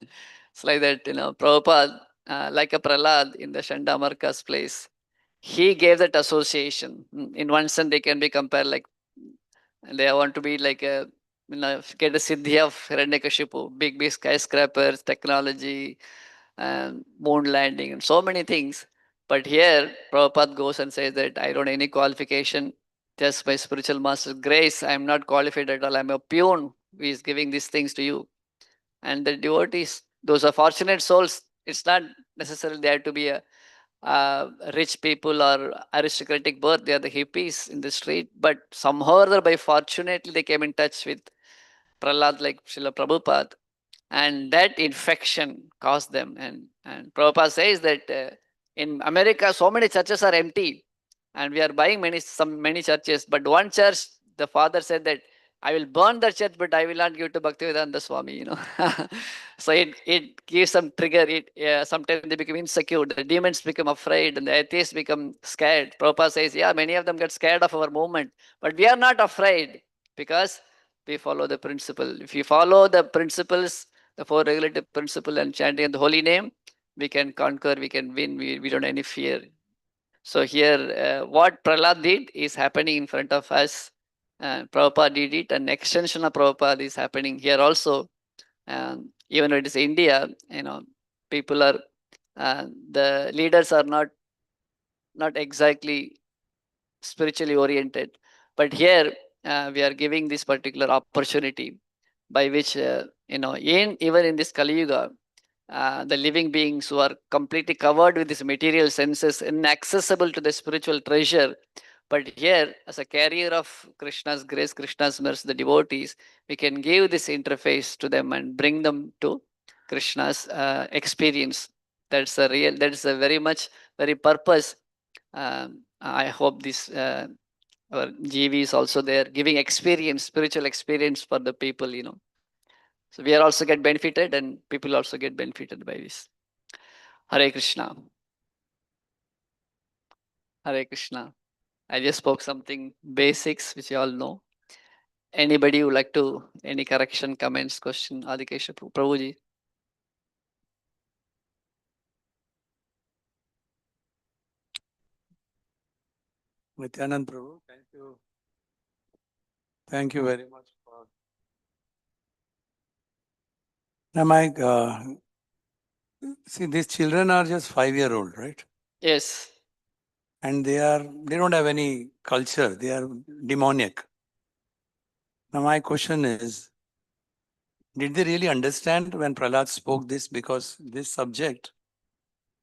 It's like that Prabhupada, like a Prahlad in the Shanda Amarka's place, he gave that association. In one sense, they can be compared like they want to be like a get a siddhi of Hiranyakashipu, big skyscrapers, technology, and moon landing, and so many things. But here, Prabhupada goes and says that I don't have any qualification, just my spiritual master's grace. I'm not qualified at all. I'm a peon who is giving these things to you. And the devotees, those are fortunate souls. It's not necessarily they have to be a rich people or aristocratic birth. They are the hippies in the street. But somehow or other, by fortunately, they came in touch with Prahlad like Srila Prabhupada, and that infection caused them. And Prabhupada says that in America, so many churches are empty, and we are buying many churches. But one church, the father said that I will burn the church, but I will not give to Bhaktivedanta Swami. So it gives some trigger. Sometimes they become insecure. The demons become afraid, and the atheists become scared. Prabhupada says, yeah, many of them get scared of our movement, but we are not afraid because we follow the principle. If you follow the principles, the four regulative principle and chanting the holy name, we can conquer, we can win, we don't have any fear. So here, what Prahlad did is happening in front of us. Prabhupada did it, and extension of Prabhupada is happening here also. Even though it is India, people are, the leaders are not exactly spiritually oriented. But here, we are giving this particular opportunity by which, even in this Kali Yuga, the living beings who are completely covered with these material senses, inaccessible to the spiritual treasure. But here, as a carrier of Krishna's grace, Krishna's mercy, the devotees, we can give this interface to them and bring them to Krishna's experience. That's a very much, very purpose. I hope this our GEV is also there, giving experience, spiritual experience for the people. So we are also get benefited and people also get benefited by this. Hare Krishna. Hare Krishna. I just spoke something basics which you all know. Anybody would like to, any correction, comments, question? Adikesha Prabhuji. Nityanand Prabhu, thank you. Thank you very much for. Now, Mike, see, these children are just 5-year-old, right? Yes. And they don't have any culture. They are demoniac. Now, my question is, did they really understand when Prahlad spoke this? Because this subject,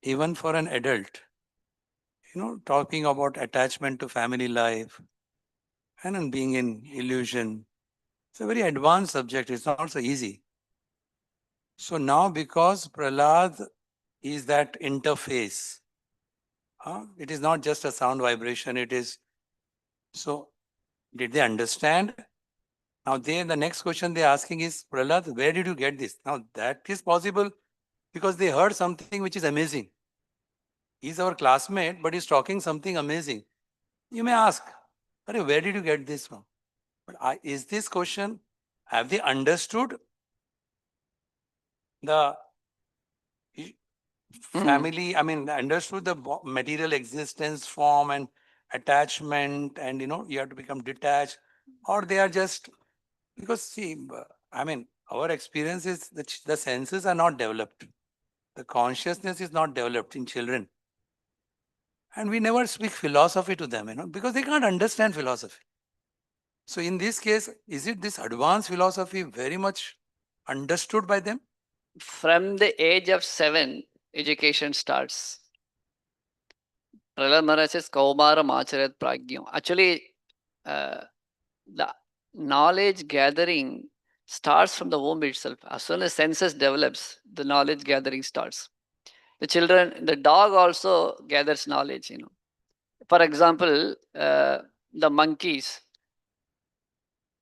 even for an adult, talking about attachment to family life and then being in illusion, it's a very advanced subject. It's not so easy. So now, because Prahlad is that interface, it is not just a sound vibration, it is. So, did they understand? Now, the next question they're asking is, Prahlad, where did you get this? Now, that is possible because they heard something which is amazing. He's our classmate, but he's talking something amazing. You may ask, where did you get this from? But is this question, have they understood the family? I mean, understood the material existence, form, and attachment, and you have to become detached, or they are just because, see, I mean, our experience is that the senses are not developed, the consciousness is not developed in children, and we never speak philosophy to them, because they can't understand philosophy. So in this case, is it this advanced philosophy very much understood by them? From the age of 7, education starts. Prahlad Maharaj says, Kaumaram Acharyat Pragyam. Actually, the knowledge gathering starts from the womb itself. As soon as senses develops, the knowledge gathering starts. The children, the dog also gathers knowledge. For example, the monkeys.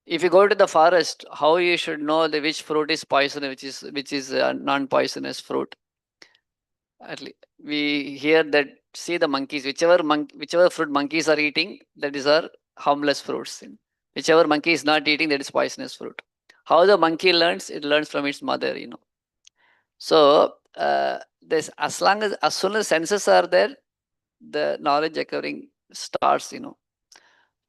If you go to the forest, how you should know which fruit is poisonous, which is non-poisonous fruit? At least we hear that, see the monkeys, whichever fruit monkeys are eating, that is our harmless fruits. Whichever monkey is not eating, that is poisonous fruit. How the monkey learns? It learns from its mother. So this, as soon as senses are there, the knowledge occurring starts.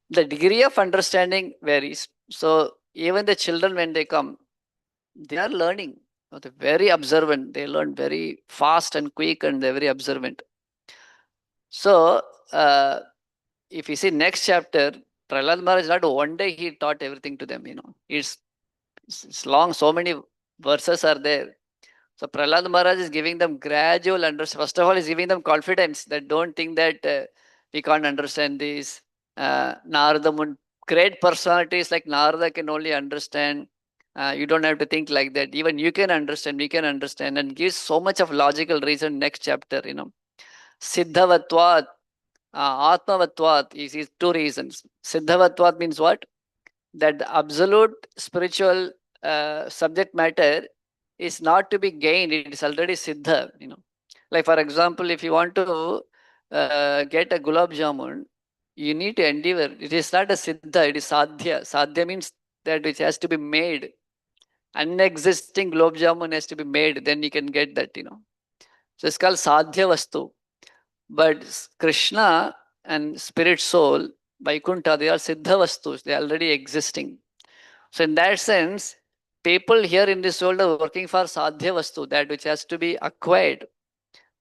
The degree of understanding varies. So even the children, when they come, they are learning. They're very observant. They learn very fast and quick, and they're very observant. So if you see next chapter, Prahlad Maharaj, not one day he taught everything to them. It's long. So many verses are there. So Prahlad Maharaj is giving them gradual understanding. First of all, he's giving them confidence that don't think that we can't understand this. Narada Mun, great personalities like Narada can only understand. You don't have to think like that. Even you can understand, we can understand, and gives so much of logical reason next chapter. Siddhavatvat, Atmavatvat is 2 reasons. Siddhavatvat means what? That the absolute spiritual subject matter is not to be gained, it is already siddha. Like for example, if you want to get a gulab jamun, you need to endeavor. It is not a siddha, it is sadhya. Sadhya means that which has to be made. Unexisting gulab jamun has to be made, then you can get that. So it's called sadhya vastu. But Krishna and spirit soul, Vaikuntha, they are siddha vastus, they are already existing. So in that sense, people here in this world are working for sadhya vastu, that which has to be acquired.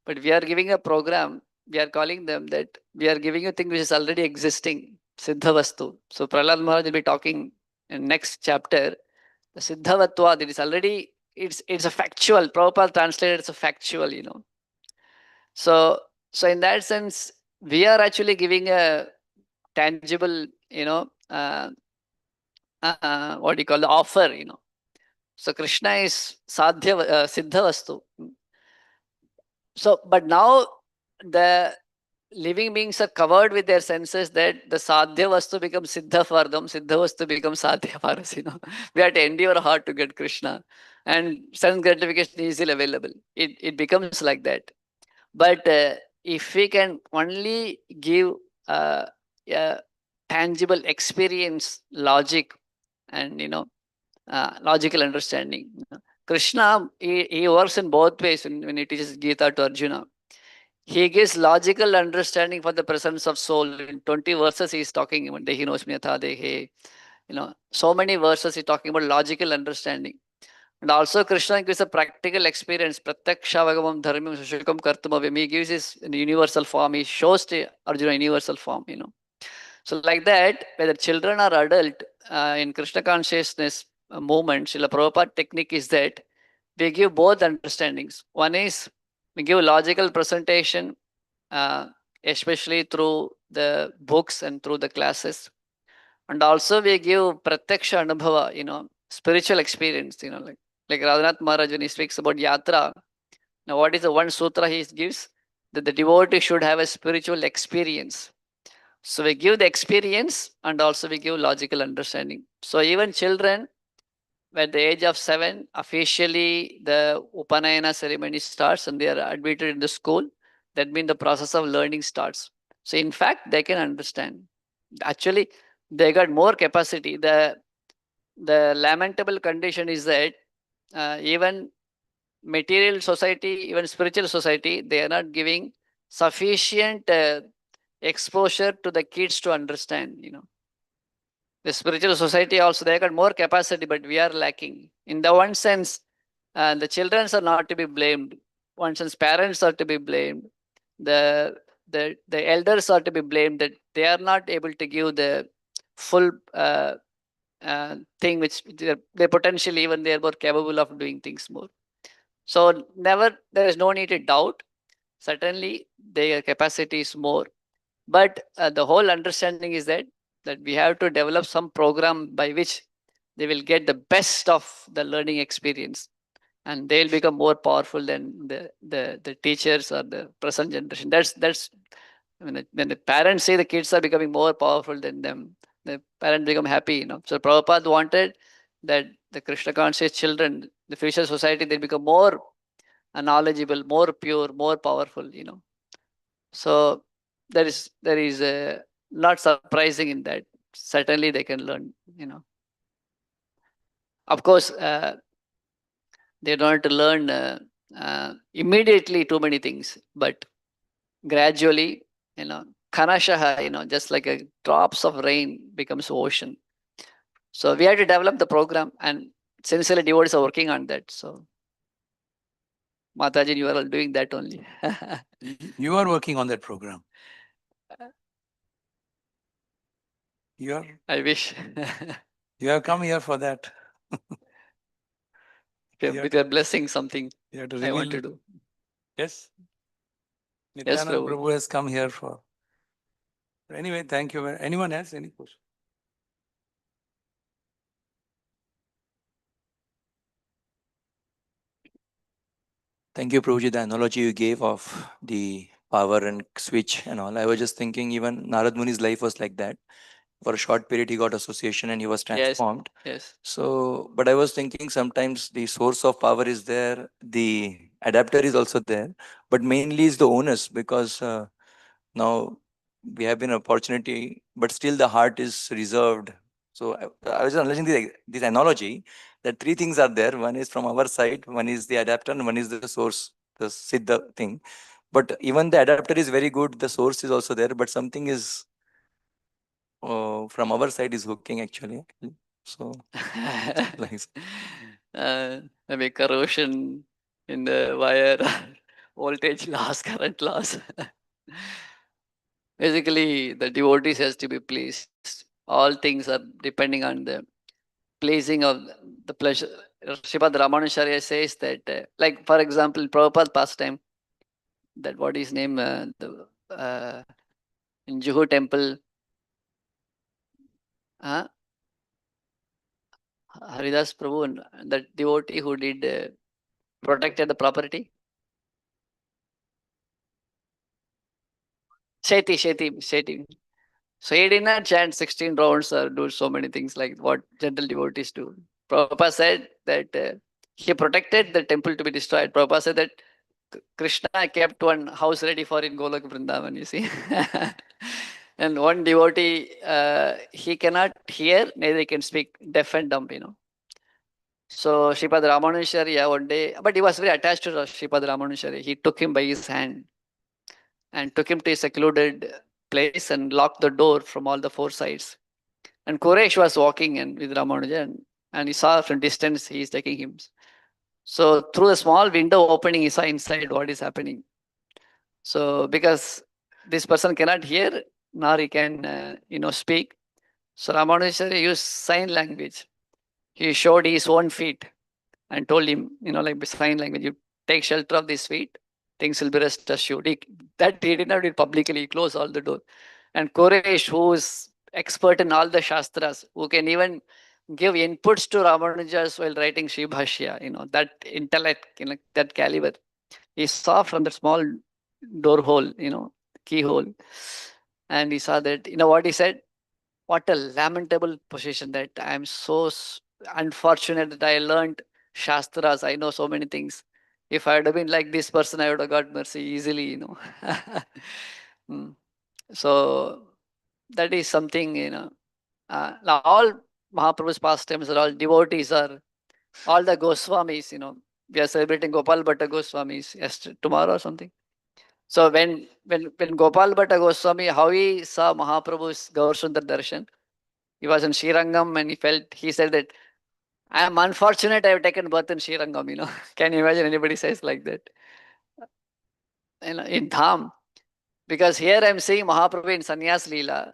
But we are giving a program, we are calling them that we are giving a thing which is already existing, siddha vastu. So Prahlad Maharaj will be talking in next chapter, the siddhavatva, it is already, it's a factual, Prabhupada translated, it's a factual. So in that sense, we are actually giving a tangible, what do you call the offer. So Krishna is sadhya, siddha vastu. So, but now the living beings are covered with their senses that the sadhya vastu becomes siddha for them, siddha vastu becomes sadhya for us. We have to endure hard to get Krishna, and sense gratification is easily available. It becomes like that. But if we can only give uh, a tangible experience, logic, and logical understanding. Krishna, he works in both ways when he teaches Gita to Arjuna. He gives logical understanding for the presence of soul. In 20 verses, he's talking about Dehi Nosmi Yatha Dehe. So many verses he's talking about logical understanding. And also, Krishna gives a practical experience. Pratyakshavagavam dharmim sushukam kartumavim. He gives his universal form. He shows to Arjuna universal form. So, like that, whether children or adult, in Krishna consciousness movement, Srila Prabhupada technique is that we give both understandings. One is we give logical presentation, uh, especially through the books and through the classes. And also we give pratyaksha anubhava, spiritual experience, like Radhanath Maharaj when he speaks about yatra. Now, what is the one sutra he gives? That the devotee should have a spiritual experience. So we give the experience and also we give logical understanding. So even children at the age of 7, officially the Upanayana ceremony starts and they are admitted in the school. That means the process of learning starts. So in fact, they can understand. Actually, they got more capacity. The lamentable condition is that even material society, even spiritual society, they are not giving sufficient exposure to the kids to understand. The spiritual society also, they got more capacity, but we are lacking. In the one sense, the children are not to be blamed. One sense, parents are to be blamed. The the elders are to be blamed that they are not able to give the full thing which they potentially even they are more capable of doing things more. So never there is no need to doubt. Certainly their capacity is more, but the whole understanding is that we have to develop some program by which they will get the best of the learning experience, and they'll become more powerful than the teachers or the present generation. That's when the parents say the kids are becoming more powerful than them, the parents become happy. So Prabhupada wanted that the Krishna conscious children, the future society, they become more knowledgeable, more pure, more powerful. So there is not surprising in that. Certainly they can learn. Of course, they don't have to learn immediately too many things, but gradually, kanashaha, just like a drops of rain becomes ocean. So we have to develop the program, and sincerely devotees are working on that. So Mataji, you are all doing that only. You are working on that program. I wish. You have come here for that. With your blessing, something You have to I want to reveal. do. Yes. Yes, Nityanand Prabhu. Prabhu has come here for. Anyway, thank you. Anyone else? Any question? Thank you, Prabhuji. The analogy you gave of the power and switch and all. I was just thinking even Narad Muni's life was like that. For a short period, he got association and he was Yes. transformed. Yes. So, but I was thinking sometimes the source of power is there, the adapter is also there, but mainly is the onus because now we have an opportunity, but still the heart is reserved. So I was analyzing this analogy that three things are there. One is from our side, one is the adapter, and one is the source, the siddha thing. But even the adapter is very good. The source is also there, but something is from our side is hooking actually. So like Maybe corrosion in the wire, voltage loss, current loss. Basically, the devotees has to be pleased. All things are depending on the pleasing of the pleasure. Sripad Ramanusharya says that, like for example, Prabhupada pastime, that what is name, in Juhu temple, uh, Haridas Prabhu, and that devotee who did protected the property. Sheti. So he did not chant 16 rounds or do so many things like what general devotees do. Prabhupada said that he protected the temple to be destroyed. Prabhupada said that Krishna kept one house ready for in Golok Vrindavan, you see. And one devotee, he cannot hear, neither he can speak, deaf and dumb. So Sripad Ramanujacharya one day, but he was very attached to Sripad Ramanujacharya. He took him by his hand and took him to a secluded place and locked the door from all the four sides. And Koresh was walking and with Ramanuja and he saw from distance he is taking him. So through the small window opening, he saw inside what is happening. So because this person cannot hear nor he can speak, so Ramanujacharya used sign language. He showed his own feet and told him, like sign language, you take shelter of these feet, things will be rest assured. That he did not do it publicly, he closed all the door. And Koresh, who is expert in all the Shastras, who can even give inputs to Ramanujas while writing Sri Bhashya, that intellect, that caliber. He saw from the small door hole, keyhole, and he saw that, what he said? What a lamentable position that I am so unfortunate that I learned Shastras. I know so many things. If I had been like this person, I would have got mercy easily. Mm. So that is something, now all Mahaprabhu's pastimes are all devotees are all the Goswamis, we are celebrating Gopal Bhatta Goswamis tomorrow or something. So when Gopal Bhatta Goswami, how he saw Mahaprabhu's Gaur Sundar Darshan, he was in Srirangam and he said that I am unfortunate I have taken birth in Srirangam. Can you imagine anybody says like that? In Dham. Because here I'm seeing Mahaprabhu in Sannyas Leela,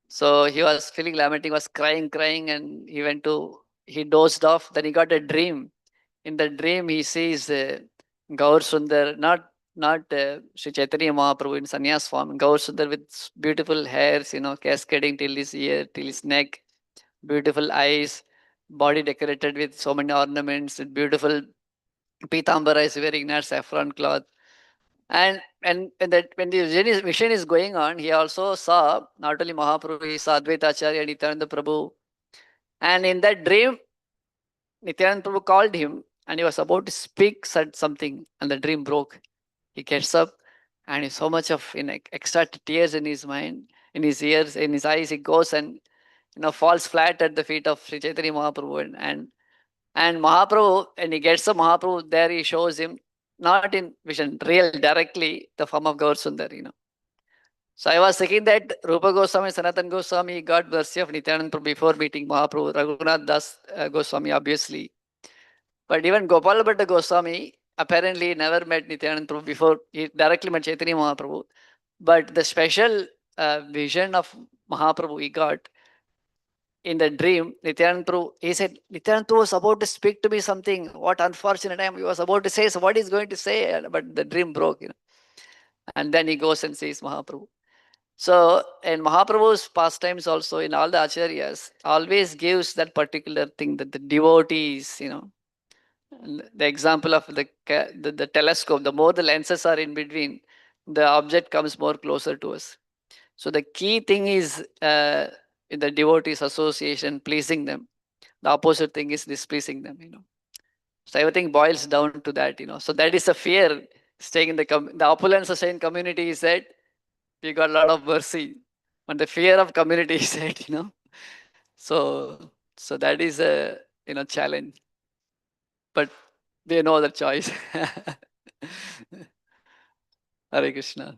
So he was feeling lamenting, was crying, and he dozed off. Then he got a dream. In the dream, he sees Gaur Sundar, not Sri Chaitanya Mahaprabhu in sannyas form, Gaur Sundar with beautiful hairs, cascading till his ear, till his neck, beautiful eyes, body decorated with so many ornaments, with beautiful pitambara is wearing that saffron cloth. And when the mission is going on, he also saw not only Mahaprabhu, he saw Advaita Acharya, Nityananda Prabhu. And in that dream, Nityananda Prabhu called him and he was about to speak, said something, and the dream broke. He gets up and he so much of extra tears in his mind, in his ears, in his eyes. He goes and falls flat at the feet of Sri Chaitanya Mahaprabhu. And Mahaprabhu, and he gets up, Mahaprabhu, there he shows him, not in vision, real, directly, the form of Gaur Sundar. So I was thinking that Rupa Goswami, Sanatan Goswami got mercy of Nityananda Prabhu before meeting Mahaprabhu, Raghunath Das Goswami, obviously. But even Gopal Bhatta Goswami apparently never met Nityananda Prabhu before. He directly met Chaitanya Mahaprabhu. But the special vision of Mahaprabhu he got in the dream, Nityananda Prabhu, he said, Nityananda Prabhu was about to speak to me something. What unfortunate time he was about to say. So what he's going to say? But the dream broke. And then he goes and sees Mahaprabhu. So in Mahaprabhu's pastimes also, in all the acharyas, always gives that particular thing that the devotees, the example of the telescope, the more the lenses are in between, the object comes more closer to us. So the key thing is in the devotees association, pleasing them. The opposite thing is displeasing them. So everything boils down to that. So that is a fear staying in the opulence of Saint community is that we got a lot of mercy. But the fear of community is that. So that is a challenge. But they know the choice. Hare Krishna.